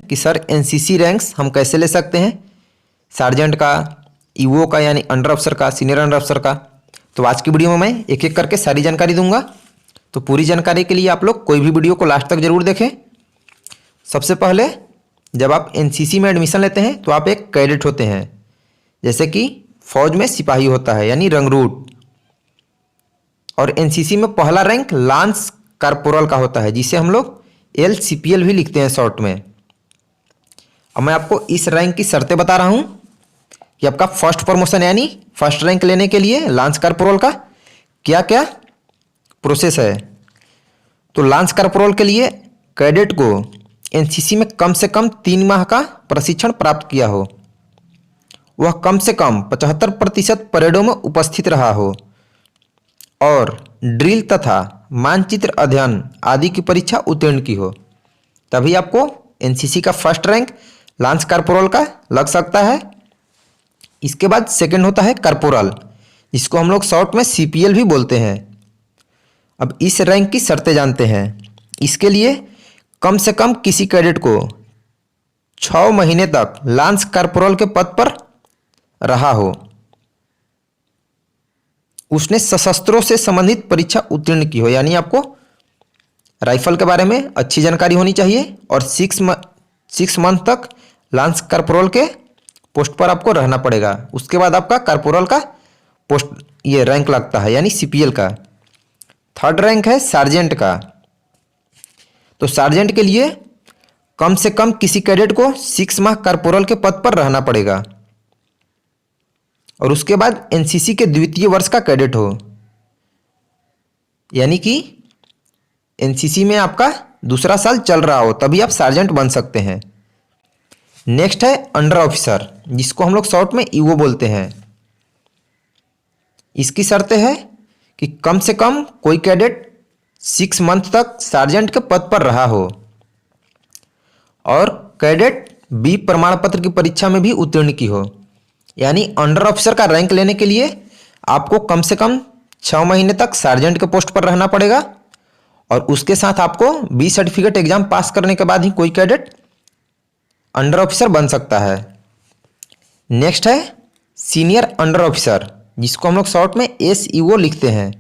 कि sir NCC ranks हम कैसे ले सकते हैं, सार्जेंट का, ईओ का यानी अंडर अफसर का, सीनियर अंडर अफसर का। तो आज की वीडियो में मैं एक एक करके सारी जानकारी दूंगा। तो पूरी जानकारी के लिए आप लोग कोई भी वीडियो को लास्ट तक जरूर देखें। सबसे पहले जब आप एनसीसी में एडमिशन लेते हैं तो आप एक कैडेट होते हैं, जैसे कि फौज में सिपाही होता है यानी रंगरूट। और एनसीसी में पहला रैंक लांस कॉर्पोरल का होता है, जिसे हम लोग LCPL भी लिखते हैं शॉर्ट में। अब मैं आपको इस रैंक की शर्तें बता रहा हूं कि आपका फर्स्ट प्रमोशन यानी फर्स्ट रैंक लेने के लिए लांस कॉर्पोरल का क्या क्या प्रोसेस है। तो लांस कॉर्पोरल के लिए कैडेट को एनसीसी में कम से कम 3 माह का प्रशिक्षण प्राप्त किया हो, वह कम से कम 75% परेडों में उपस्थित रहा हो और ड्रिल तथा मानचित्र अध्ययन आदि की परीक्षा उत्तीर्ण की हो, तभी आपको एनसीसी का फर्स्ट रैंक लांस कॉर्पोरल का लग सकता है। इसके बाद सेकंड होता है कॉर्पोरल, जिसको हम लोग शॉर्ट में CPL भी बोलते हैं। अब इस रैंक की शर्तें जानते हैं। इसके लिए कम से कम किसी कैडेट को 6 महीने तक लांस कॉर्पोरल के पद पर रहा हो, उसने सशस्त्रों से संबंधित परीक्षा उत्तीर्ण की हो, यानी आपको राइफल के बारे में अच्छी जानकारी होनी चाहिए और 6 मंथ तक लांस कॉर्पोरल के पोस्ट पर आपको रहना पड़ेगा। उसके बाद आपका कॉर्पोरल का पोस्ट ये रैंक लगता है यानी CPL का। थर्ड रैंक है सार्जेंट का। तो सार्जेंट के लिए कम से कम किसी कैडेट को 6 माह कॉर्पोरल के पद पर रहना पड़ेगा और उसके बाद एनसीसी के द्वितीय वर्ष का कैडेट हो, यानी कि एनसीसी में आपका दूसरा साल चल रहा हो, तभी आप सार्जेंट बन सकते हैं। नेक्स्ट है अंडर ऑफिसर, जिसको हम लोग शॉर्ट में ईओ बोलते हैं। इसकी शर्तें है कि कम से कम कोई कैडेट 6 मंथ तक सार्जेंट के पद पर रहा हो और कैडेट B प्रमाण पत्र की परीक्षा में भी उत्तीर्ण की हो, यानी अंडर ऑफिसर का रैंक लेने के लिए आपको कम से कम 6 महीने तक सार्जेंट के पोस्ट पर रहना पड़ेगा और उसके साथ आपको B सर्टिफिकेट एग्जाम पास करने के बाद ही कोई कैडेट अंडर ऑफिसर बन सकता है। नेक्स्ट है सीनियर अंडर ऑफिसर, जिसको हम लोग शॉर्ट में SEO लिखते हैं।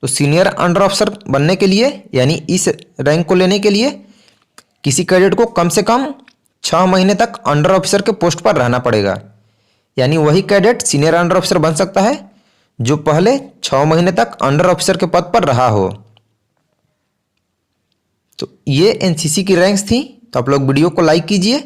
तो सीनियर अंडर ऑफिसर बनने के लिए यानी इस रैंक को लेने के लिए किसी कैडेट को कम से कम 6 महीने तक अंडर ऑफिसर के पोस्ट पर रहना पड़ेगा, यानी वही कैडेट सीनियर अंडर ऑफिसर बन सकता है जो पहले 6 महीने तक अंडर ऑफिसर के पद पर रहा हो। तो ये एनसीसी की रैंक्स थी। तो आप लोग वीडियो को लाइक कीजिए